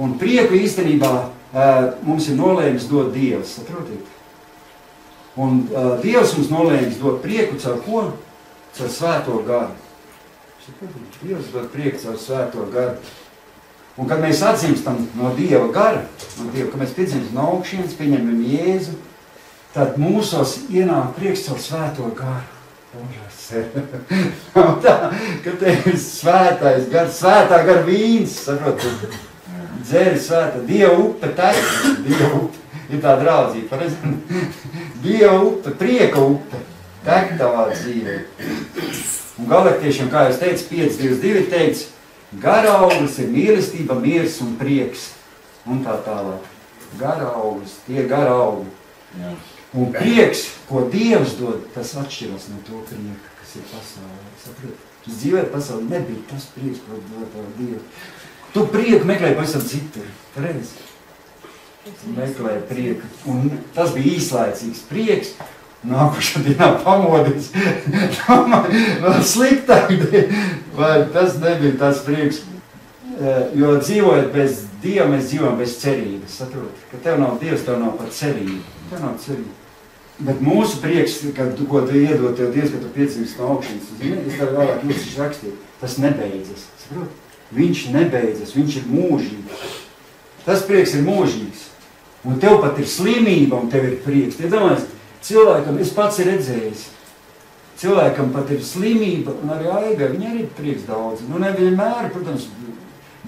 Un prieku īstenībā mums ir nolēmis dot Dievs, saprotiet? Un Dievs mums nolēmis dot prieku caur ko? Caur svēto garu. Saprotiet? Dievs dot prieku caur svēto garu. Un kad mēs atzimstam no Dieva gara, kad mēs piedzimstam no augšienes, pieņemam Jēzu, tad mūsos ienāk prieks caur svēto garu. Tā, ka te ir svētais gars, svētā gara vīns, saprotiet? Dzēri svētā, Dieva upe tek, Dieva upe, ir tā draudzība, pareizi? Dieva upe, prieka upe, tek tavā dzīvē. Un Galatiešiem, kā jūs teicu, 5.22 teica, gara auglis ir mīlestība, miers un prieks, un tā tālāk. Gara auglis, tie gara augļi. Jā. Un prieks, ko Dievs dod, tas atšķiras no to prieka, kas ir pasaulē, saprot? Tas dzīvē pasaulē nebija tas prieks, ko dod Dievs. Tu prieku meklēji pavisam citur, pareizi. Meklēji prieku. Un tas bija īslaicīgs prieks. Nākušā dienā pamodies. Vēl sliktāk. Vai tas nebija tas prieks. Jo dzīvojot bez Dieva, mēs dzīvojam bez cerības. Saprot, ka tev nav Dievs, tev nav par cerību. Tev nav cerība. Bet mūsu prieks, ko tu iedod tev Dievs, ka tu piedzimst no augšienes, es tev vēlāk jūs rakstīt, tas nebeidzas. Saprot? Viņš nebeidzas, viņš ir mūžīgs. Tas prieks ir mūžīgs. Un tev pat ir slimība, un tev ir prieks. Tie domājas, cilvēkam, es pats ir redzējis, cilvēkam pat ir slimība, un arī aigai, viņi arī ir prieks daudz. Nu, nevienmēr, protams,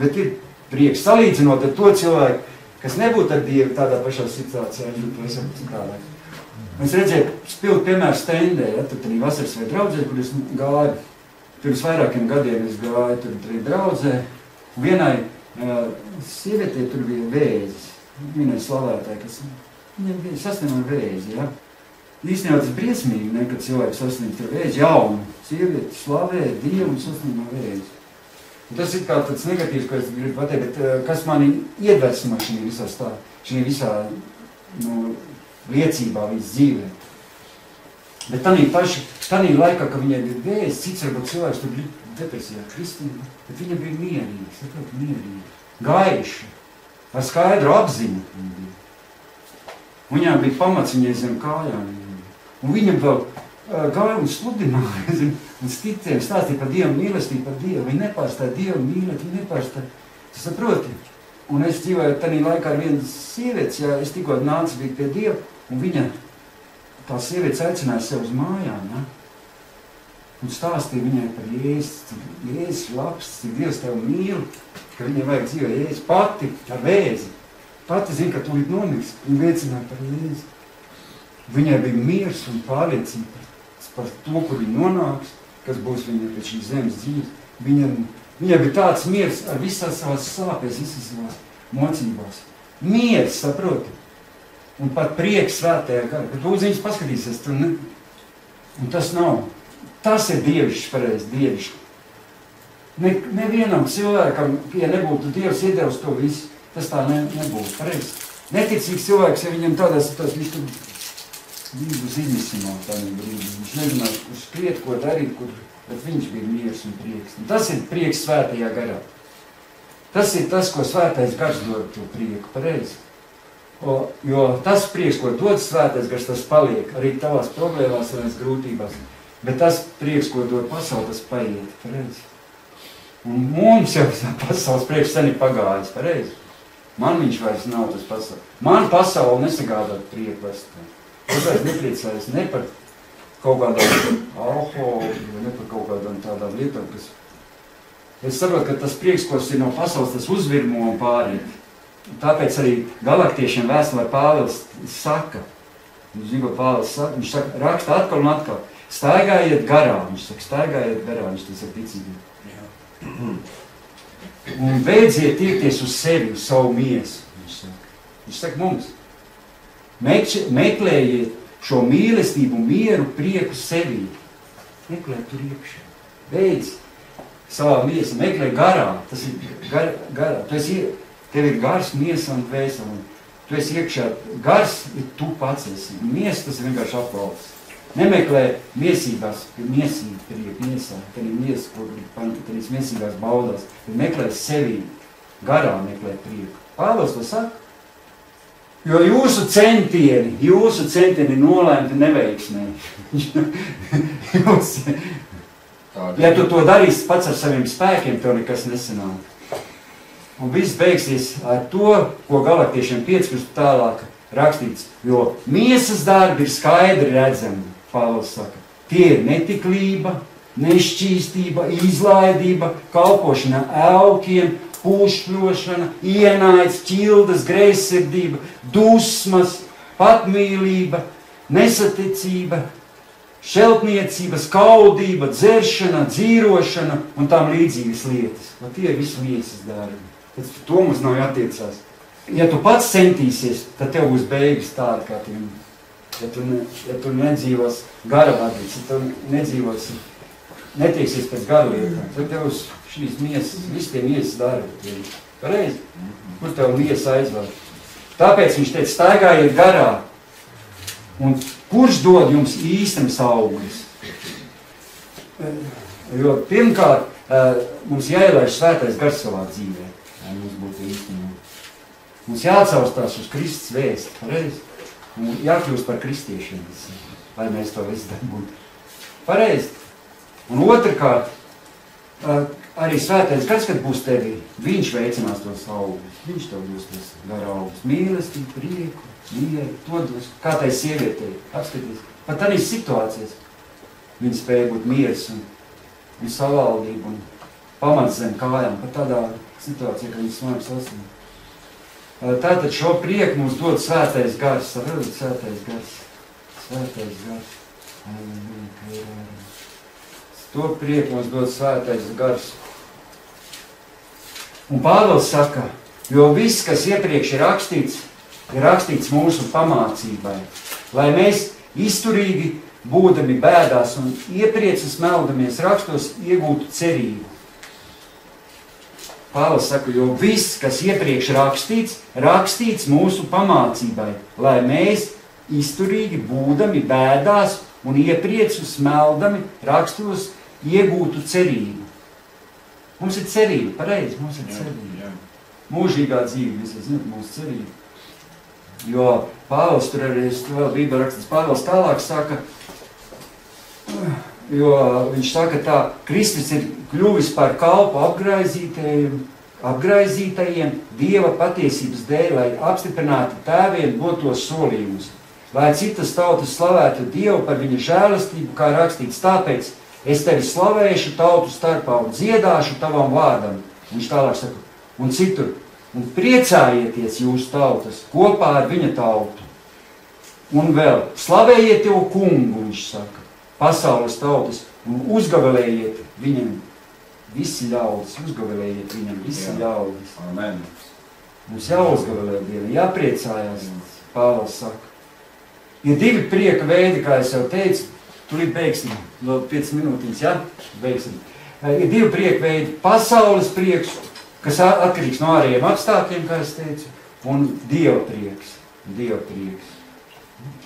bet ir prieks. Salīdzinot ar to cilvēku, kas nebūtu ar Dievu tādā pašā situācijā, viņš esam citādāk. Es redzēju, spildu piemēru Stendē, ja, tur arī vasaras vai draudzē, kur es gāju. Pirms vairākiem gadiem es gāju tur arī draudzē. Vienai sievietei tur bija vēzis. Vienai slavētāji, kas viņam sasniedz vēzi, ja. Īstenībā tas briesmīgi, ne, kad cilvēks sasniedz ar vēzi, jaunu sievieti slavē Dievu un sasniedz vēzi. Un tas ir kā tāds negatīvs, ko es gribu pateikt, bet kas mani iedvesmo šī visā liecībā, viss dzīvē. Bet tanī laikā, kad viņai bija vēzi, cits varbūt cilvēks tur depresijā, kristība, bet viņa bija mierīga, saprot, mierīga, gaiša, ar skaidru apziņu. Viņām bija pamats viņai zem kājām. Un viņa vēl gāja un sludināja, un sticēja, stāstīja par Dievu, mīlestību par Dievu. Viņa nepārstāja Dievu mīlēt, viņa nepārstāja. Tu saproti? Un es dzīvoju tanī laikā ar vienu sievietes, ja es tikko nācu bija pie Dieva, un viņa, tā sievietes aicināja sev uz mājām, ja? Un stāstīja viņai par Jēzus, cik Jēzus labs, cik Dievs tev mīl, ka viņai vajag dzīvot Jēzus pati ar vēzi. Pati zina, ka tūlīt nomirs, viņa liecināja par Jēzu. Viņai bija miers un pārliecība par to, kur viņa nonāks, kas būs viņa pēc šīs zemes dzīves. Viņai bija tāds miers ar visās savās sāpēs, visās savās mocībās. Miers, saproti? Un pat prieks svētajā garā. Bet lūdzu viņas paskatīsies, tur ne. Un tas nav. Tas ir dievišķi, pareizi, dievišķi. Nevienam cilvēkam, ja nebūtu Dievs iedevis to visu, tas tā nebūtu, pareizi. Neticīgs cilvēks, ja viņam tādās, viņš tur būs izmisimā tādā brīdī. Viņš nezināja, kur skriet, ko darīt, bet viņš bija miers un prieks. Un tas ir prieks svētajā garā. Tas ir tas, ko svētais gars dod to prieku, pareizi. Jo tas prieks, ko dod svētais gars, tas paliek arī tavās problēmās, tavās grūtībās. Bet tas prieks, ko dod pasauli, tas paiet, pareizi. Un mums jau pasaules prieks sen ir pagājis, pareizi. Man viņš vairs nav tas pasauli. Man pasauli nesagādā prieku vairs. Es nepriecājos ne par kaut kādām alkoholu, ne par kaut kādām tādām lietām, kas... Es saprotu, ka tas prieks, kas ir no pasaules, tas uzvirmo un pāriet. Tāpēc arī galaktiešiem vēstulē Pāvils saka, viņš saka, raksta atkal un atkal, staigājiet garā, viņš saka, staigājiet garā, viņš tas ir ticīgi. Un beidziet tiekties uz sevi, uz savu miesu, viņš saka mums. Meklējiet šo mīlestību, mieru, prieku sevī. Meklē tur iekšā. Beidz savā miesā, meklē garā. Tas ir garā. Tev ir gars, miesa un dvēsele. Tu esi iekšā. Gars ir tu pats esi. Miesa tas ir vienkārši apvalds. Nemeklē miesībās, miesīgi prieku miesā. Tad ir miesa, tad ir miesīgās baudās. Meklē sevī. Garā meklē prieku. Pāvils to saka. Jo jūsu centieni nolēmti neveiksmē. Ja tu to darīsi pats ar saviem spēkiem, tev nekas nesanāk. Un viss beigsies ar to, ko galaktiešiem 15 tālāk rakstīts. Jo miesas darbi ir skaidri redzami, Pāvils saka. Tie ir netiklība, nešķīstība, izlaidība, kalpošana elkiem, pūšļošana, ienaids, ķildas, greizsirdība, dusmas, patmīlība, nesaticība, šeltniecība, skaudība, dzeršana, dzīrošana un tam līdzīgas lietas. Tie ir visi miesas darbi. To mums nav jātiecās. Ja tu pats centīsies, tad tev būs beigas tāda, kā tiem. Ja tu nedzīvos gara vadīts, ja tu netieksies pēc gara lietām, tad tev uz šīs miesas, visi tie miesas darbi. Pareizi? Kur tev miesa aizvar? Tāpēc viņš teica, staigājiet garā. Un kurš dod jums īstenas augļus? Jo pirmkārt, mums jāielaiž svētais gars savā dzīvē. Mums būtu īstenībā. Mums jāatsaustās uz Kristus vēsti. Pareizi? Un jākļūst par kristiešiem. Lai mēs to visu dabūtu. Pareizi? Un otrkārt, arī svētais gars, kad būs tevī, viņš veicinās tos augļus. Viņš tev būs tas gara augļus. Mīlestību, prieku, mieru, to dos. Kā tai sievietei, apskatīs. Pat arī situācijas. Viņa spēja būt miers un savaldību un pamats zem kājām. Pat tādā situācijā, ka viņa smaigs lasīja. Tātad šo prieku mums dod svētais gars. Svētais gars. Svētais gars. To prieku mums dod svētais gars. Un Pāvils saka, jo viss, kas iepriekš ir rakstīts mūsu pamācībai, lai mēs izturīgi būdami bēdās un iepriecis meldamies rakstos iegūtu cerību. Pāvils saka, jo viss, kas iepriekš rakstīts mūsu pamācībai, lai mēs izturīgi būdami bēdās un iepriecis meldami rakstos iegūtu cerību. Mums ir cerība, pareizi, mums ir cerība. Mūžīgā dzīve, visi zināt, mūsu cerība. Jo Pāvils tur arī, vēl Bībelē rakstīts, Pāvils tālāk saka, jo viņš saka tā, Kristus ir kļuvis par kalpu apgraizītajiem Dieva patiesības dēļ, lai apstiprinātu tēviem dotos solījumus, lai citas tautas slavētu Dievu par viņa žēlastību, kā rakstīts, tāpēc es tevi slavēšu tautu starpā un dziedāšu tavam vārdam. Viņš tālāk saka, un citur, un priecājieties jūs tautas kopā ar viņa tautu. Un vēl, slavējiet tev kungu, viņš saka, pasaules tautas, un uzgavilējiet viņam visi ļaudis, uzgavilējiet viņam visi ļaudis. Amen. Mums jāuzgavilē Dievam, jāpriecājās, Pāvils saka. Ir divi prieka veidi, kā es jau teicu, tūlīt beigsim, vēl 5 minūtītes, ja? Beigsim. Ir divi prieka veidi, pasaules prieks, kas atkarīgs no ārējiem apstākļiem, kā es teicu, un Dieva prieks. Dieva prieks.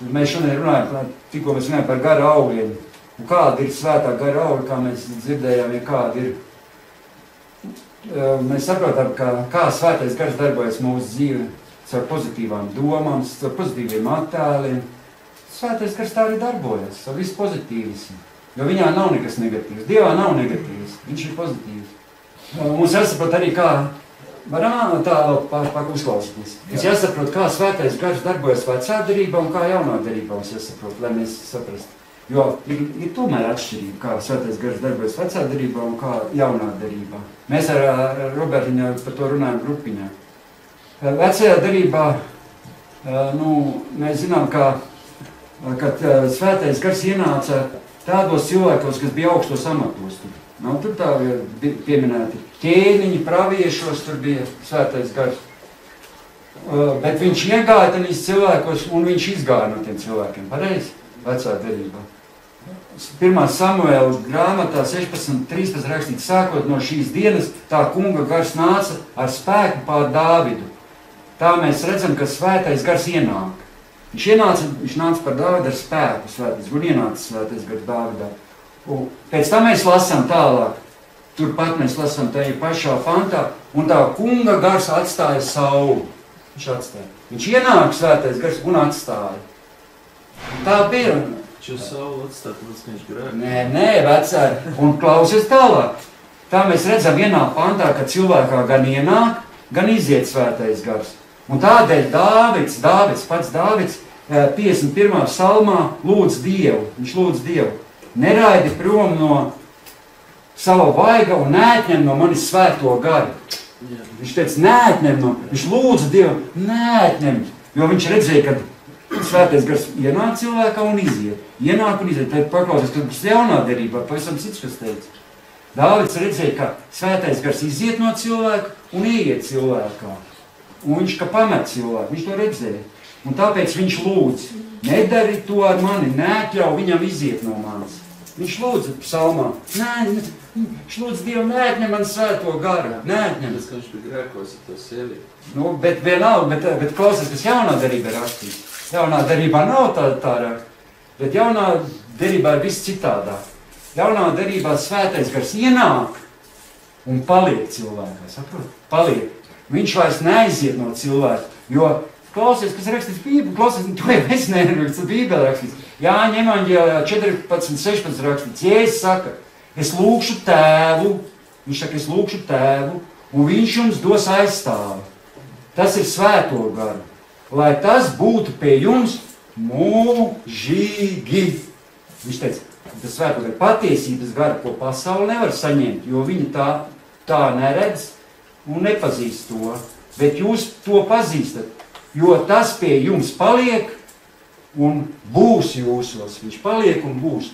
Mēs šodien runājam, tikko mēs runājam par gara augļiem. Un kāda ir svētā gara augļa, kā mēs dzirdējām, ja kāda ir. Mēs saprotam, kā svētais gars darbojas mūsu dzīve, caur pozitīvām domām, caur pozitīviem attēliem. Svētais gars tā arī darbojas, ar visu pozitīvismu. Jo viņā nav nekas negatīvs. Dievā nav negatīvs, viņš ir pozitīvs. Mums jāsaprot arī, kā varam tā vēl uzklausīties. Mums jāsaprot, kā svētais gars darbojas vecā derībā un kā jaunā derībā mums jāsaprot, lai mēs saprastu. Jo ir tomēr atšķirība, kā svētais gars darbojas vecā derībā un kā jaunā derībā. Mēs ar Robertiņu par to runājam grupiņā. Vecajā derībā, mēs zinām, kad svētais gars ienāca tādos cilvēkos, kas bija augstos amatos. Tur tā pieminēti ķēniņi, praviešos, tur bija svētais gars. Bet viņš iegāja tādīs cilvēkos un viņš izgāja no tiem cilvēkiem. Pareizi? Vecā derībā. 1. Samuēla grāmatā 16.13 rakstīts, sākot no šīs dienas, tā kunga gars nāca ar spēku pār Dāvidu. Tā mēs redzam, ka svētais gars ienāk. Viņš nāca par Dāvidu ar spēku svētais, un ienāca svētais gars Dāvidā. Un pēc tam mēs lasām tālāk, turpat mēs lasām tajā pašā pantā, un tā kunga gars atstāja Saulu. Viņš ienāk svētais gars un atstāja. Tā bija. Šo Saulu atstāt, ka viņš grēk? Nē, vecā. Un klausies tālāk. Tā mēs redzam vienā pantā, ka cilvēkā gan ienāk, gan iziet svētais gars. Un tādēļ pats Dāvids 51. psalmā lūdz Dievu. Viņš lūdz Dievu. Neraidi prom no sava vaiga un neatņem no manis svēto garu. Viņš teica, neatņem no, viņš lūdza Dievu, neatņem. Jo viņš redzēja, ka svētais gars ienāk cilvēkā un iziet. Ienāk un iziet. Tad paklausies, kad būs jaunā derībā, pavisam cits, kas teica. Dāvids redzēja, ka svētais gars iziet no cilvēka un ieiet cilvēkā. Un viņš ka pamet cilvēku, viņš to redzēja. Un tāpēc viņš lūdz, nedari to ar mani, neatļauj viņam iziet no manis. Viņš lūdza psalmā, viņš lūdza Dievu, neatņem man svēto garu, neatņem. Tas, ka viņš bija grēkos ar to sievieti. Bet vienalga, bet klausies, kas jaunā derībā ir rakstīts. Jaunā derībā nav tā raksta, bet jaunā derībā ir viss citādāk. Jaunā derībā svētais gars ienāk un paliek cilvēkā, saprot? Paliek. Viņš vairs neaiziet no cilvēka, jo klausies, kas rakstīts Bībelē, klausies, to jau es nerakstu, Bībelē rakstīts. Jāņem evaņģēlijā 14.16 rakstīts, Jēzus saka, es lūkšu tēvu, Viņš saka, es lūkšu Tēvu, un viņš jums dos aizstāvi. Tas ir svēto garu, lai tas būtu pie jums mūžīgi. Viņš teica, tas svēto garu patiesības garu, ko pasaule nevar saņemt, jo viņi tā neredz un nepazīst to. Bet jūs to pazīstat, jo tas pie jums paliek un būs jūsos. Viņš paliek un būs.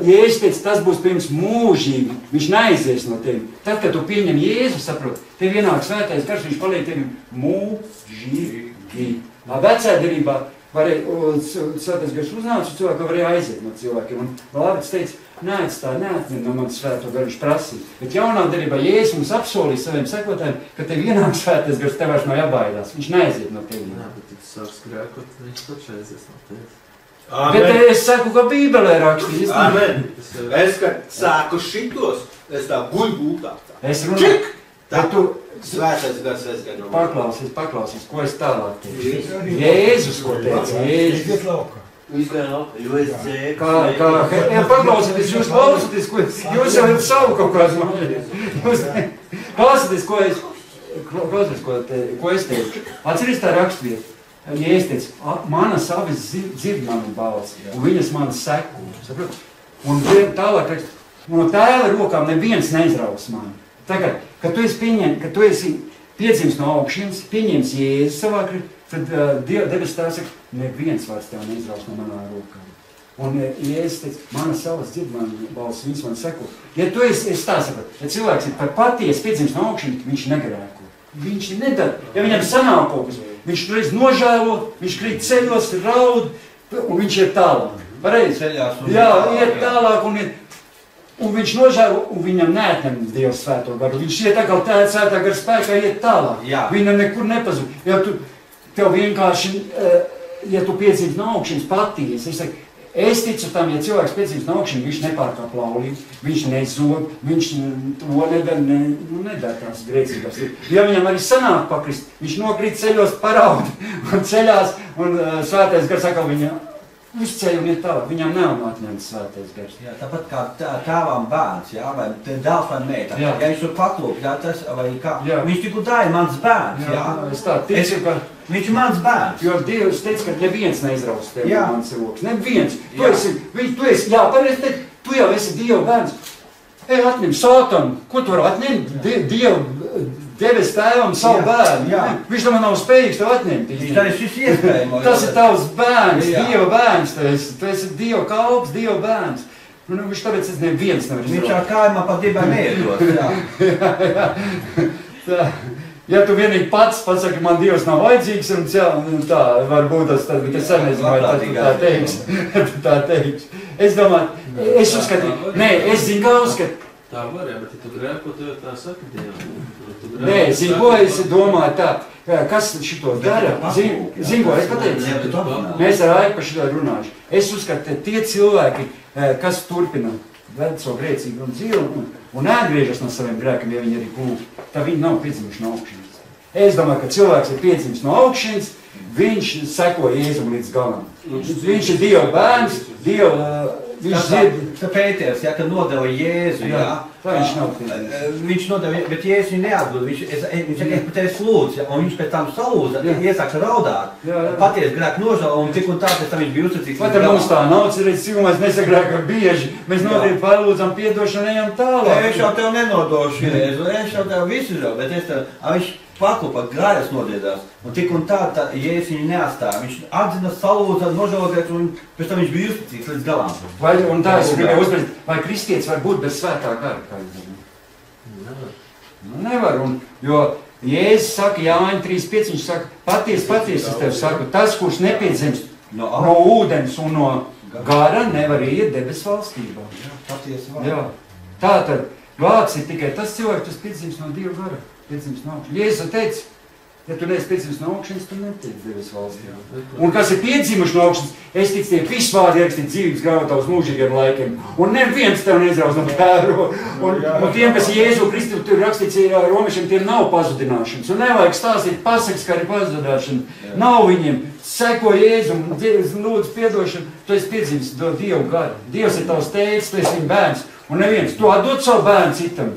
Jēzus teica, tas būs pirms mūžīgi, viņš neaizies no tevi. Tad, kad tu pieņem Jēzu, saproti, tev ienāk svētais gars, viņš paliek tevi mūžīgi. Vecā derībā svētais gars uznāca, cilvēku varēja aiziet no cilvēkiem. Un Lāvits teica, neatņem no manis svēto garu, viņš prasīja. Bet jaunā derībā Jēzus mums apsolīja saviem sekotājiem, ka tev ienāk svētais gars, tev vairs nav jābaidās. Viņš neaiziet no tevi. Jā, bet tu sāks grēkot, viņš taču aizies no tevis. Bet es saku, ka Bībelē rakstīts. Amen. Es, kad sāku šitos, es tā guļu gultā. Es runāju. Tā tu svētais gars aizgāja no manis. Paklausies, ko es tālāk teicu. Jēzus, ko teica? Jēzus. Izgāja laukā, jo es dzēku. Paklausieties, jūs klausaties, ko es... Jūs jau ir savu kaut kāds man. Klausieties, ko es teicu. Atceries tā rakstvieta. Jēzus teica, manas avis dzird manu balsi, un viņas manas seko. Saprot? Un tālāk rakst, no Tēva rokām neviens neizraus mani. Tagad, kad tu esi piedzimis no augšienes, pieņems Jēzu savā tad debes tā saka, neviens vairs tev neizraus no manā rokām. Un Jēzus teica, manas avis dzird manu balsi, viņas man seko. Ja tu esi tā saprot, ja cilvēks ir par patiesi piedzimis no augšienes, viņš negrēko. Viņš nedara. Ja viņam sanāk kaut kas, viņš reiz nožēlo, viņš krīt ceļos, raud, un viņš iet tālāk. Pareizi? Jā, iet tālāk un viņš nožēlo, un viņam neatņem Dievs svēto garu. Viņš iet atkal svētā gara spēkā, iet tālāk. Jā. Viņam nekur nepazūd. Ja tev vienkārši, ja tu piedzīvi no augšienes patiesi, es ticu tam, ja cilvēks piedzīvs no augšiem, viņš nepārkāp laulību, viņš nezog, viņš to nedara tās grēcības. Ja viņam arī sanāk pakrist, viņš nokrīt ceļos paraud un ceļās, un svētais gars saka, viņa uzceļ un iet tālāk. Viņam nav atņemts svētais gars. Jā, tāpat kā tēvam bērns, jā, vai dēls vai meita. Ja viņš tur paklūp, jā, tas, vai kā, jā. Viņš tikai tā ir mans bērns, jā. Es tā ticu, ka... Viņš ir mans bērns. Jo Dievs teica, ka neviens neizraus tevi no manas rokas. Neviens. Tu esi, jā, pareizi teikt, tu jau esi Dieva bērns. Ej, atņem Sātanu. Ko tu vari atņemt? Dievu devis tēvam savu bērnu. Jā. Viņš tam nav spējīgs tev atņemt. Tas ir šis iespējamo. Tas ir tavs bērns, Dieva bērns. Tu esi Dieva kalps, Dieva bērns. Viņš tāpēc neviens nevar izraut. Viņš ar kājumā pa dibai neiedos. Jā. Ja tu vienīgi pats pasaki, man Dievs nav vajadzīgs, un tā varbūt tas tad, bet es nezinu, vai tu tā teiksi. Es domāju, es uzskatīju, es zinu, kā uzskatu. Tā var, jā, bet ja tu grēko, tu jau tā saki Dievam. Nē, zinu, ko es domāju tā, kas šito dara, zinu, ko es pateicu. Mēs ar Aiku par šito runājuši. Es uzskatu, tie cilvēki, kas turpina ved savu grēcīgu un dzīvi un neatgriežas no saviem grēkiem, ja viņi arī klūp, tā viņi nav piedzimuši no augšienes. Es domāju, ka cilvēks ir piedzimis no augšienes, viņš seko Jēzum līdz galam. Viņš ir Dieva bērns, viņš zina. Tā Pēters, ja, kad nodeva Jēzu, jā, viņš nav piedzimis. Viņš nodeva, bet Jēzus viņu neatdod. Viņš saka, es par tevis lūdzu, un viņš pēc tam salūza, iesāks raudāt. Paties grēku nožēlo, un tik un tā, pēc tam viņš bija uzticīgs. Vai tad mums tā nav, cerēs, cik mēs nesagrēkam bieži. Mēs notiek pārlūdzam piedošanu, ejam tālāk. Es jau tev nenodošu Jēzu, es jau tev visu jau, bet es tev, viņš paklupa, grājas nodiedās. Un tik un tā Jēzus viņu neatstāja. Viņš atzina, salūza, nožēlogāt, un pēc tam viņš bija uzticīgs līdz galām. Un tā es gribēju uzmanīt, vai kristietis var būt bez svētā gara, kā jūs zināt? Nevar. Jo Jēzus saka, Jāņa 3.5, viņš saka, patiesi, es tev saku, tas, kurš nepiedzimst no ūdens un no gara, nevar iet debes valstībā. Jā, patiesi var. Jā. Tātad vārds ir tikai tas cilvēks, kas piedzimst no Dieva gara. Jēzus teica, Ja tu neesi piedzimis no augšanas, tu netiec Dievas valstī. Un kas ir piedzimuši no augšanas, es ticu tie visi vārdi ierakstīt dzīves grāmatā uz mūžīgiem laikiem. Un neviens tev neizrauz no pēru. Un tiem, kas Jēzu Kristu tur rakstīts romiešiem, tiem nav pazudināšanas. Un nevajag stāstīt pasakas, kā ir pazudināšana. Nav viņiem. Seko Jēzu un lūdzu piedošanu. Tu esi piedzimis do Dievu garu. Dievs ir tavs tēvs, tu esi viņa bērns. Un neviens, tu atdod savu bērnu citam.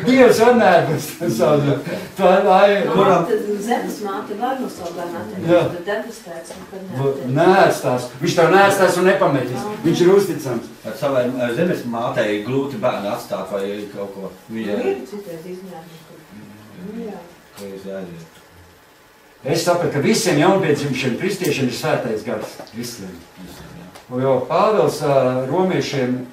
Dievs atnēdus savu. Kuram? Zemes māte var no savu bērnu atnēdus, bet debes tēvs nekad neatnēdus. Neatstās. Viņš tev neatstās un nepametīs. Viņš ir uzticams. Ar savai zemes mātei grūti bērnu atstāt vai kaut ko. Ir citreiz izņēmumi. Jā. Ko jūs aiziet? Es sapratu, ka visiem jaunpiedzimšiem kristiešiem ir svētais gars. Visiem. Jo Pāvils romiešiem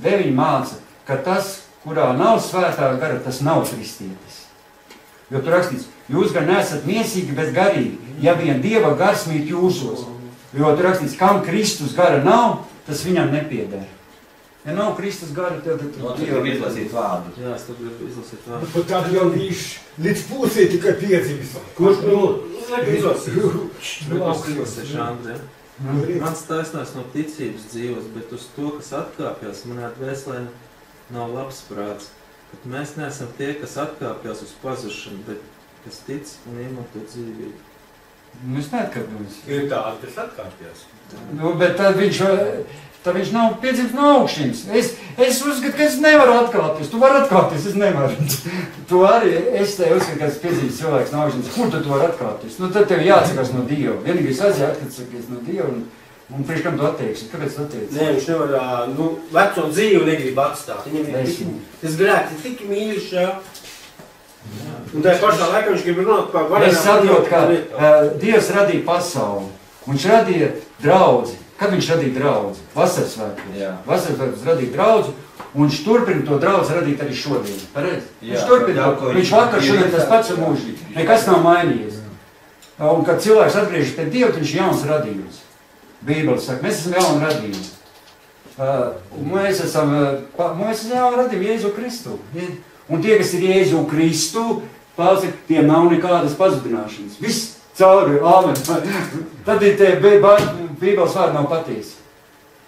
9 māca, ka tas, kurā nav svētā gara, tas nav kristietis. Jo tur rakstīts, jūs gan neesat miesīgi, bet garīgi, ja vien Dieva gars mīt jūsos. Jo tur rakstīts, kam Kristus gara nav, tas viņam nepieder. Ja nav Kristus gara, tad Dieva izlasīt vārdu. Jā, es tad gribu izlasīt vārdu. Bet tad jau viņš līdz pusē tikai piedzimis. Kurš Izlasīšu, Andrē. Mans taisnās no ticības dzīvos, bet uz to, kas atkāpjas, manā dvēselē nav labs prāts. Bet mēs neesam tie, kas atkāpjas uz pazušanu, bet kas tic un iemanto dzīvību. Mēs neatkāpjamies. Ir tādi, kas atkāpjas. Bet tad viņš nav piedzimis no augšņas. Es uzskatu, ka es nevaru atkāpties. Tu vari atkāpties, es nevaru. Tu arī, es te uzskatu, ka es piedzimis cilvēks no augšņas. Kur tu vari atkāpties? Nu, tad tev jāatsakās no Dieva. Vienīgais atsakies no Dieva un priekš kam tu attieksi? Kāpēc tu attieksi? Nē, viņš nevar, veco dzīvi negrib atstāt. Viņam ir tas grēks, ir tik mīļš, jā. Un tajā pašā laikā viņš grib runāt par varenām. Es saprotu, ka Dievs radīja pasauli. Viņš radīja draudzi. Kad viņš radīja draudzi? Vasarsvētkos. Vasarsvētkos radīja draudzi, un viņš turpina to draudzi radīt arī šodien. Pareizi? Viņš turpina to. Viņš vakar šodien tas pats un mūžīgi. Nekas nav mainījies. Un kad cilvēks atgriežas pie Dieva, viņš ir jauns radījums. Bībele saka, mēs esam jauni radījumi. Mēs esam jauni radījumi Jēzu Kristu. Un tie, kas ir Jēzu Kristu, pārsaka, tiem nav nekādas pazudināšanas. Viss cauri, āmen. Tad ir tie Bībeles vārdi nav patiesi.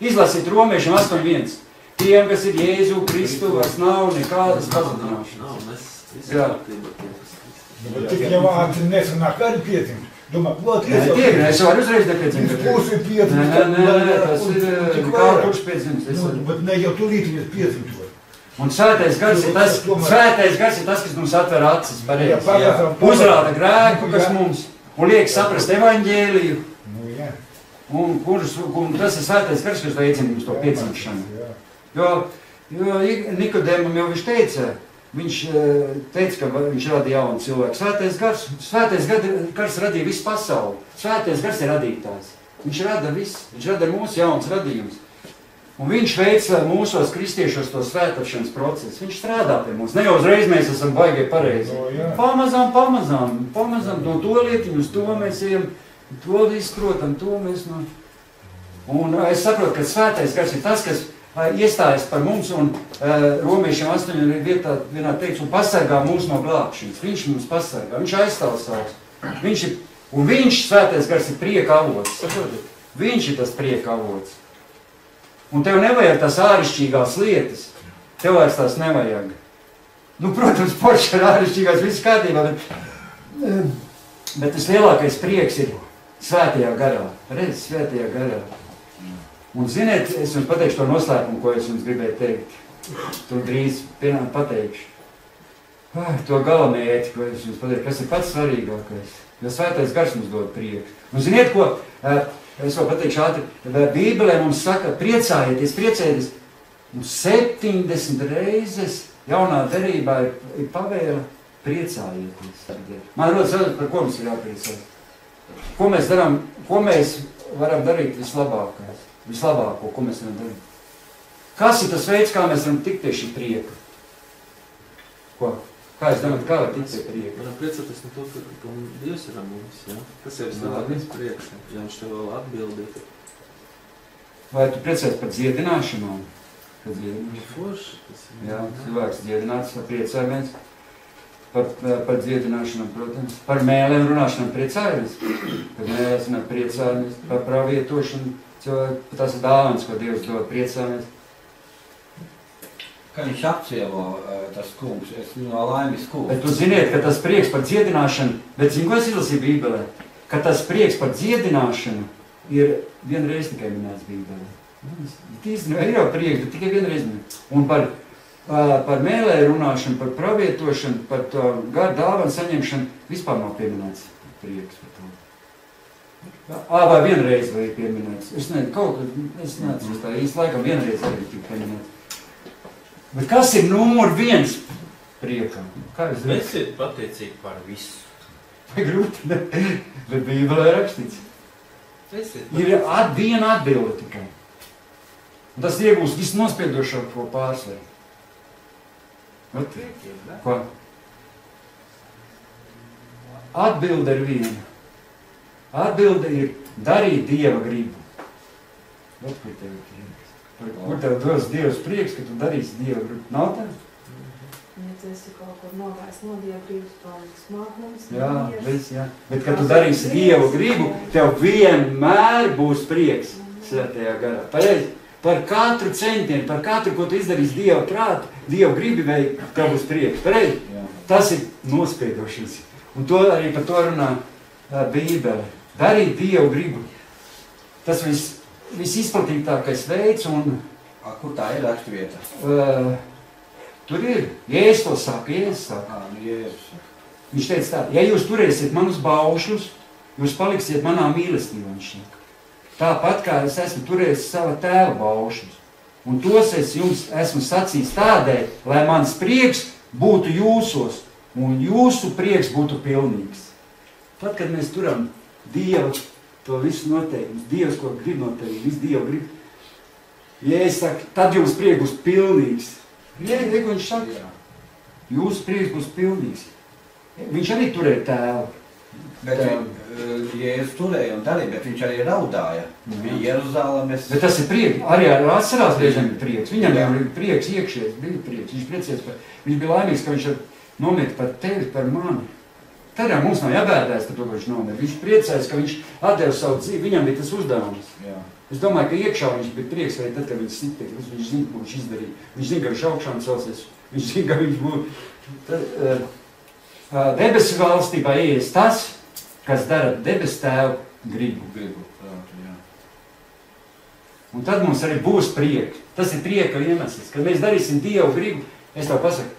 Izlasiet romiešiem 8.1. Tiem, kas ir Jēzu Kristu, vairs nav nekādas pazudināšanas. Nav, mēs visi kārtībā tie, kas Kristu. Tik jau ātri nesanāk arī piedzimt. Domā, es varu uzreiz nepiedzimt. Pusi piedzimt. Nē, tas ir kā kurš piedzimt. Bet ne jau tūlīt mēs piedzimt. Un svētais gars ir tas, kas mums atver acis, pareizi. Uzrāda grēku, kas mums, un liek saprast evaņģēliju. Un tas ir svētais gars, kas veicina mums to piedzimšanu. Jo Nikodēmam jau viņš teica, ka viņš radīja jaunu cilvēku. Svētais gars radīja visu pasauli. Svētais gars ir radītājs. Viņš rada visu. Viņš rada mūsu jauns radījums. Un viņš veic mūsos kristiešos to svētāšanas procesu. Viņš strādā pie mums. Ne jau uzreiz mēs esam baigie pareizi. Pamazām no to lietiņu uz to mēs ejam, to izprotam, to mēs no... Un es saprotu, ka svētais gars ir tas, kas iestājas par mums un romiešiem 8 vietā vienā teiks un pasargā mūs no glābšanas. Viņš mums pasargā, viņš aizstāv savus. Viņš, svētais gars, ir prieka avots. Saprotat? Viņš ir tas prieka avots. Un tev nevajag tās āršķirīgās lietas. Tev vairs tās nevajag. Nu, protams, porši ir āršķirīgās, viss kārtībā, bet tas lielākais prieks ir svētajā garā. Redz, svētajā garā. Un ziniet, es jums pateikšu to noslēpumu, ko es jums gribēju teikt. To drīz pateikšu. To galamērķi, ko es jums pateikšu, kas ir pats svarīgākais. Jo svētais gars mums dod prieku. Un ziniet, ko... Es vēl pateikšu ātri, Bībelē mums saka, priecājieties. Mums 70 reizes jaunā derībā ir pavēle priecājieties. Man rodas jautājums, par ko mums ir jāpriecās. Ko mēs darām, ko mēs varam darīt vislabāko, ko mēs varam darīt. Kas ir tas veids, kā mēs varam tikt pie šī prieka? Ko? Kā es domāju, kā var tikt pie prieka? Varam priecāties no to, ka Dievs ir ar mums, jā? Tas ir vislielākais prieks, ja viņš tev vēl atbildīja. Vai tu priecājies par dziedināšanām? Forši, tas ir. Jā, cilvēks dziedināts, priecājamies. par dziedināšanām, protams. Par mēlēm runāšanām priecājamies. Kad mēlēs runā priecājamies. Par pravietošanu cilvēku. Tas ir dāvans, ko Dievs dod, priecājamies. Kā viņš apcievo tas kungs, es viņu no laimes kungs. Bet tu ziniet, ka tas prieks par dziedināšanu, bet zinu, ko es izlasīju Bībelē, ka tas prieks par dziedināšanu ir vienreiz tikai minēts Bībelē. Tīsnībā ir jau prieks, bet tikai vienreiz minēts. Un par mēlē runāšanu, par pravietošanu, par to garu dāvanu saņemšanu vispār nav pieminēts prieks par to. Vai vienreiz vai pieminēts. Es nezinu, kaut kad, es neatceros tā īsti laikam vienreiz arī tika pieminēts. Bet kas ir numur 1 priekam? Kā jūs redzat? Esiet pateicīgi par visu. Vai grūti, ne? Bet Bībelē rakstīts. Ir viena atbilde tikai. Un tas iegūst visnospiedošāko pārsvaru. Ko? Atbilde ir viena. Atbilde ir darīt Dieva gribu. Ot, kur tev ir prieks? Kur tev dos Dievs prieks, ka tu darīsi Dieva gribu? Nav tā? Ja tu esi kaut kur novērst no Dieva gribas, to smagums. Jā, viss, jā. Bet, kad tu darīsi Dieva gribu, tev vienmēr būs prieks svētajā garā. Pareizi? Par katru centienu, par katru, ko tu izdarīsi Dieva prātu, Dieva gribi veik, tev būs prieks. Pareizi? Tas ir nospiedošanas. Un to arī par to runā Bībele. Darīt Dievu gribu. Tas visizplatītākais veids un... Kur tā ir raksturvieta? Tur ir. Jēzus to saka, Jēzus saka. Viņš teica tā, ja jūs turēsiet manus baušļus, jūs paliksiet manā mīlestībā, viņš saka. Tāpat kā es esmu turējis sava tēva baušļus. Un tos es jums esmu sacījis tādēļ, lai mans prieks būtu jūsos un jūsu prieks būtu pilnīgs. Tad, kad mēs turam Dievu, to visu noteikums, Dievs, ko grib no tevi, visu Dievu grib, ja es saku, tad jums prieks būs pilnīgs. Ja, viņš saka, jūsu prieks būs pilnīgs. Viņš arī turēja tēvu. Bet Jēzus turēja un darīja, bet viņš arī raudāja. Bija Jeruzalemes. Bet tas ir prieks. Arī ar atcerās reizēm ir prieks. Viņam jau ir prieks iekšies, bija prieks. Viņš priecēs par, viņš bija laimīgs, ka viņš nomiet par tevi, par mani. Tad jau mums nav jābēdājas par to, ka viņš nomiet. Viņš priecēs, ka viņš atdeva savu dzīvi. Viņam bija tas uzdevums. Jā. Es domāju, ka iekšā viņš bija prieks arī tad, kad viņš sitīja. Viņš zina, ko viņš izdarīja. Viņš zina, ka viņš augšām celsies. Viņš zina, ka viņš būtu. Debesu valstībā ieies tas, kas dara debesu tēvu gribu. Un tad mums arī būs prieks. Tas ir prieka iemesls. Kad mēs darīsim Dievu gribu, es tev pasaku,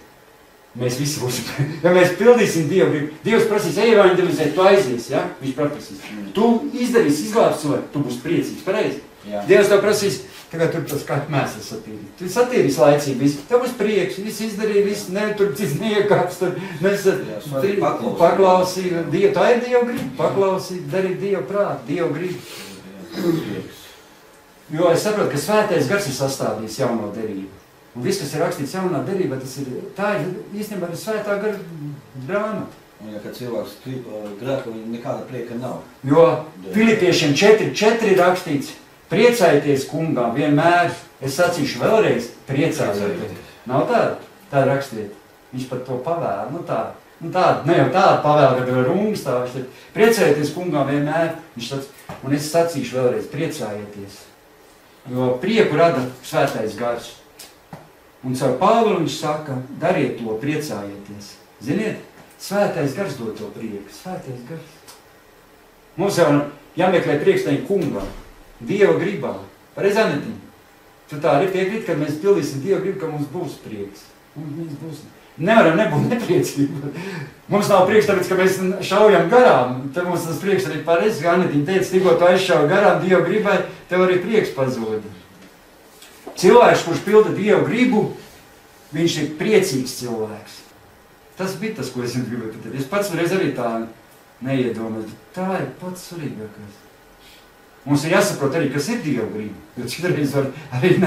mēs visi būsim. Ja mēs pildīsim Dievu gribu, Dievs prasīs evanģelizēt, tu aizies, ja? Viņš prasīs. Tu izdarīsi, izglābs cilvēku, tu būsi priecīgs, pareizi? Dievs tev prasīs, tagad tur tas kā mēsls satīrīt. Tu satīrīs laicīgi visu, tev būs prieks, viss izdarīja, viss, ne, tur cits niekāps, tur, paklausīja Dievu, tā ir Dievu gribu, paklausīja, darīt Dievu prātu, Dievu gribu. Jo es saprotu, ka svētais gars ir sastādījis jauno derību. Un viss, kas ir rakstīts jaunā derībā, tā ir īstenībā svētā gara grāmata. Un ja, kad cilvēks grēko, viņam nekāda prieka nav. Jo Filipiešiem 4:4 ir rakstīts, priecājieties kungā vienmēr, es sacīšu vēlreiz, priecājieties. Nav tāda? Tā rakstiet. Viņš par to pavēl. Ne jau tāda pavēl, kad ir rungas tā. Priecājieties kungā vienmēr, viņš sacīja, un es sacīšu vēlreiz, priecājieties. Jo prieku rada svētais gars. Un caur Pāvilu viņš saka, dariet to, priecājieties. Ziniet, svētais gars dod to prieku. Svētais gars. Mums jau jāmeklē prieks tajā kungā, Dieva gribā. Pareizi, Anetiņ? Tu tā arī piekrīt, kad mēs pildīsim Dieva gribu, ka mums būs prieks. Mums būs. Nevaram nebūt nepriecīgi. Mums nav prieks, tāpēc, ka mēs šaujam garām. Tad mums tas prieks arī pareizi. Anetiņ teica, tikko tu aizšauj garām Dieva gribai, tev arī prieks pazūd. Cilvēks, kurš pilda Dievu gribu, viņš ir priecīgs cilvēks. Tas bija tas, ko es gribēju pateikt. Es pats reiz arī tā neiedomāju. Tā ir pats svarīgākais. Mums ir jāsaprot arī, kas ir Dievu griba. Jo citreiz var arī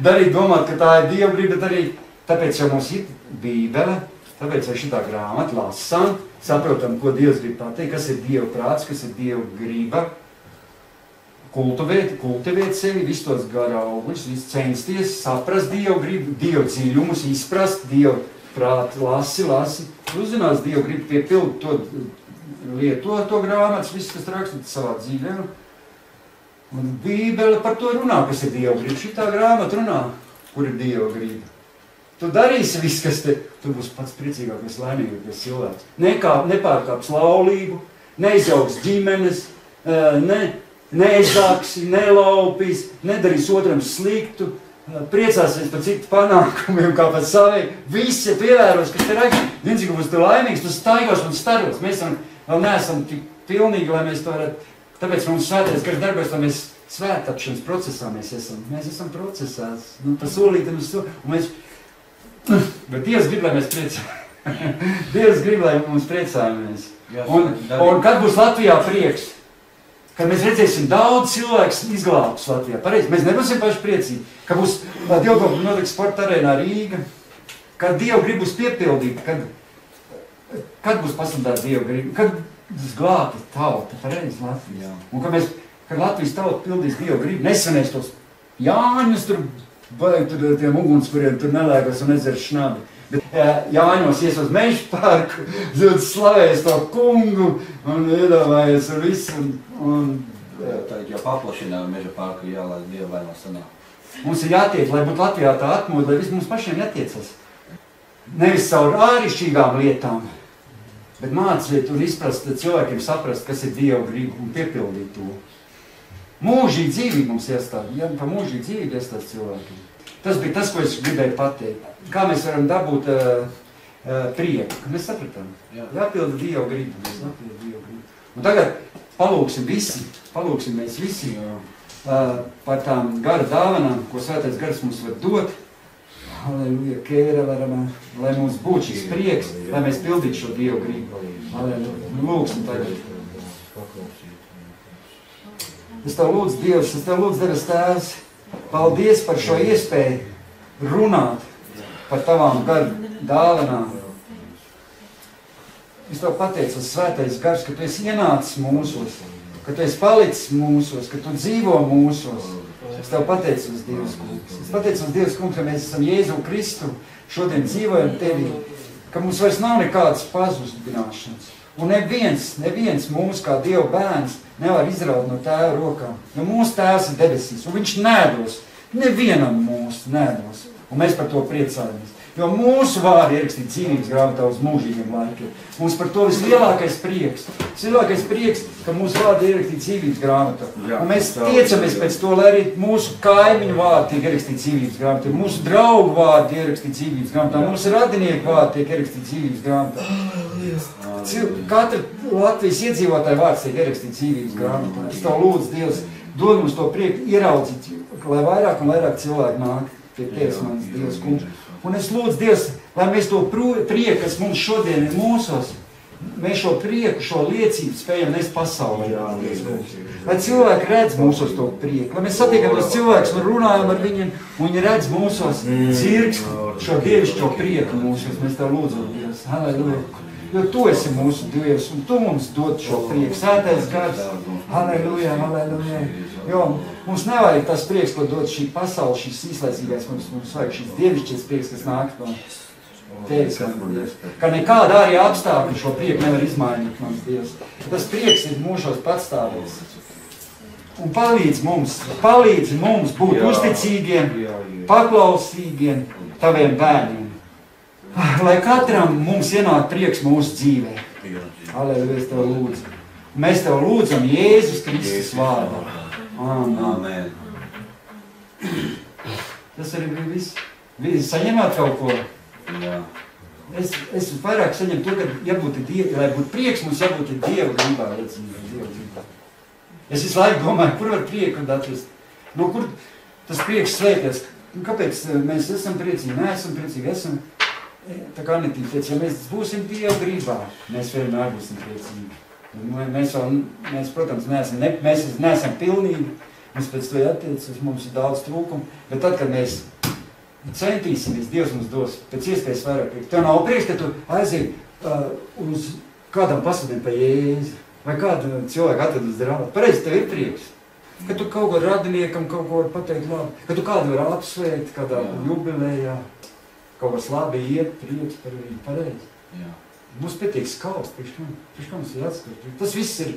darīt domāt, ka tā ir Dievu griba, bet arī tāpēc jau mums ir Bībele, tāpēc jau šitā grāmata lasām, saprotam, ko Dievs grib pateikt, kas ir Dieva prāts, kas ir Dieva griba. Kultivēt sevi, visus tos garauguļus, censties saprast Dievu gribu, Dievu dziļumus, izprast Dievu prāti, lasi. Uzzinās Dievu grib piepildu to lieto, to grāmatas, viss, kas rakstīts savā dzīvē. Un Bībele par to runā, kas ir Dievu grib. Šitā grāmata runā, kur ir Dievu grib. Tu darīsi viss, kas te, tu būsi pats priecīgākais, laimīgākais cilvēks. Nepārkāps laulību, neizaugs ģimenes, neizāksi, nelaupīs, nedarīs otram sliktu, priecāsies par citu panākumiem, kā par saviem. Visi pievēros, kas te rakstīts. Viens, ka būs tu laimīgs, tu staigos un staros. Mēs vēl neesam tik pilnīgi, lai mēs to varētu. Tāpēc mums svētais gars darbojas, lai mēs svētāpšanas procesā mēs esam. Mēs esam procesā. Pa solītam uz to. Bet Dievs grib, lai mēs priecājamies. Dievs grib, lai mums priecājamies. Un kad būs Latvijā prieks? Kad mēs redzēsim daudz cilvēks izglābtus Latvijā. Pareizi, mēs nebūsim paši priecīgi. Kad būs dievkalpojumi notiks sporta arēnā Rīga. Kad Dievu grib būs piepildīt. Kad būs pasludināta Dievu grib? Kad būs glābta tauta. Pareizi Latvijā. Un kad Latvijas tauta pildīs Dievu grib, nesvinēs tos Jāņus tur, vai tur tiem ugunskuriem tur nelēgas un ezers šnabi. Bet Jāņos ies uz mežu parku, slavēs to kungu un iedomājies ar visu. Tā jau paplašina meža parku, lai Dievu vaino sanāk. Mums ir jātiek, lai būtu Latvijā tā atmoda, lai viss mums pašiem jātiecas. Nevis caur āršķirīgām lietām, bet māciet un izprast cilvēkiem saprast, kas ir Dieva griba un piepildīt to. Mūžīgi dzīvīgi mums iestāv, pa mūžīgi dzīvīgi iestāv cilvēkiem. Tas bija tas, ko es gribēju pateikt. Kā mēs varam dabūt prieku, ka mēs sapratām. Jāpilda Dieva griba. Un tagad palūksim mēs visi par tām gara dāvanām, ko svētais gars mums var dot. Halleluja, kēra varam, lai mums būtu šis prieks, lai mēs pildītu šo Dieva gribu. Halleluja, lūksim tagad. Es tev lūdzu, Dievs, es tev lūdzu, Debes Tēvs, paldies par šo iespēju runāt par tavām garu dāvanām. Es tev pateicu, svētais gars, ka tu esi ienācis mūsos, ka tu esi palicis mūsos, ka tu dzīvo mūsos. Es tev pateicu uz Dievs kungs. Es pateicu uz Dievs kungs, ka mēs esam Jēzu Kristu, šodien dzīvojam tevī, ka mums vairs nav nekādas pazudināšanas. Un neviens mūs kā Dieva bērns nevar izraut no Tēva rokām. Jo mūsu Tēvs ir debesīs, un viņš nedos. Nevienam mūsu nedos. Un mēs par to priecājamies. Jo mūsu vārdi ierakstīt dzīvības grāmatā uz mūžīgiem laikiem. Mums par to vislielākais prieks. Vislielākais prieks, ka mūsu vārdi ierakstīt dzīvības grāmatā. Un mēs tiecamies pēc to, lai arī mūsu kaimiņu vārdi tiek ierakstīt dzīvības grāmatā. Mūsu draugu vārdi ierakstīt dzīvības grāmatā. Mūsu radinieku vārdi tiek ierakstīt dzīvības grāmatā. Katra Latvijas iedzīvotāja vārds tiek ierakstīts dzīvības grāmatā. Es tev lūdzu, Dievs, dod mums to prieku ieraudzīt, lai vairāk un vairāk cilvēku nāk pie Tevis, mans Dievs kungs. Un es lūdzu, Dievs, lai mēs to prieku, kas mums šodien ir mūsos, mēs šo prieku, šo liecību spējam nest pasaulē. Lai cilvēki redz mūsos to prieku, lai mēs satiekam tos cilvēkus un runājam ar viņiem, un viņi redz mūsos dzirkstu šo dievišķo prieku mūsos. Mēs tev lūdzam, Dievs. Halleluja. Jo tu esi mūsu Dievs, un tu mums dod šo prieku. Svētais gars. Halleluja, halleluja. Jo mums nevajag tas prieks, ko dod šī pasaule, šis īslaicīgais. Mums vajag šis dievišķies prieks, kas nāk no Tevis, mans Dievs. Ka nekādā arī apstākļi šo prieku nevar izmainīt, mans Dievs. Tas prieks ir mūžos patstāvīgs. Un palīdz mums būt uzticīgiem, paklausīgiem taviem bērniem. Lai katram mums ienāk prieks mūsu dzīvē. Halleluja, es tev lūdzu. Mēs tev lūdzam Jēzus Kristus vārdā. Amen. Tas arī bija viss. Saņemāt kaut ko? Jā. Es vairāk saņemu to, ka lai būtu prieks, mums jābūt Dieva gribā. Es visu laiku domāju, kur var prieku atrast? No kur tas prieks slēpjas? Kāpēc mēs esam priecīgi? Neesam priecīgi, esam... Tā kā Anitīna teica, ja mēs būsim Dieva gribā, mēs vienmēr būsim priecīgi. Mēs, protams, neesam pilnīgi, mums pēc to jātiecas, mums ir daudz trūkumu, bet tad, kad mēs centīsimies, Dievs mums dos pēc iespējas vairāk prieks. Tev nav prieks, ka tu aiziet uz kādam pasludināt pa Jēzu, vai kādu cilvēku atved uz draugu. Pareizi, tev ir prieks. Ka tu kaut ko radiniekam kaut ko pateikt labi, ka tu kādu var apsveikt kādā jubilējā. kaut kas labi iet, prieks par viņu pareizi. Jā. Mums pietiek skaust, priekš kā mums ir jāskatās.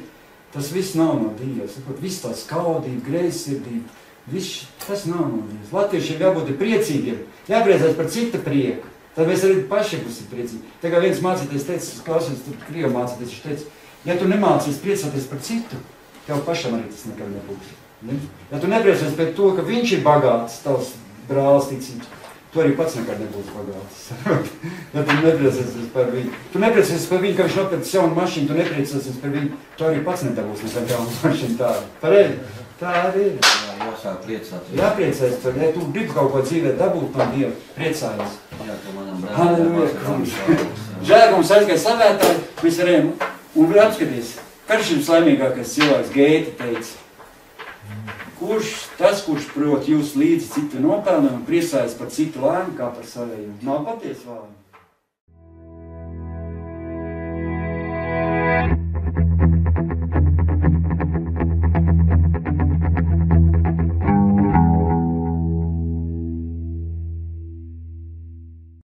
Tas viss nav no Dieva. Viss tā skaudība, greizsirdība, tas nav no Dieva. Latviešiem jābūt priecīgiem, jāpriecājas par cita prieku. Tad mēs arī paši būsim priecīgi. Tā kā viens mācīties teica, klausies, tur Krievu mācīties, viņš teica, ja tu nemācies priecāties par citu, tev pašam arī tas nekad nebūs. Ja tu nepriecāties par to, ka viņš ir bagāts, tavs brālis ticības, tu arī pats nekad nebūs bagāts. Ja tu nepriecāsies par viņu. Tu nepriecāsies par viņu, ka viņš nopirks jaunu mašīnu, tu nepriecāsies par viņu, tu arī pats nedabūs nekad jaunu mašīnu tādu. Pareizi? Tā arī ir. Jāsāk priecāties. Jāpriecājas par, ja tu gribi kaut ko dzīvē dabūt no Dieva, priecājies. Jā, ka manam Halleluja, kungs. Žēl, ka mums aizgāja slavētāji, mēs varējām, un apskaties, karš ir laimīgākais cilvēks, Gēta teica, kurš prot jūs līdzi citu nopelnam un priecājas par citu lēmu kā par savējiem. Nav patiesi vārdi.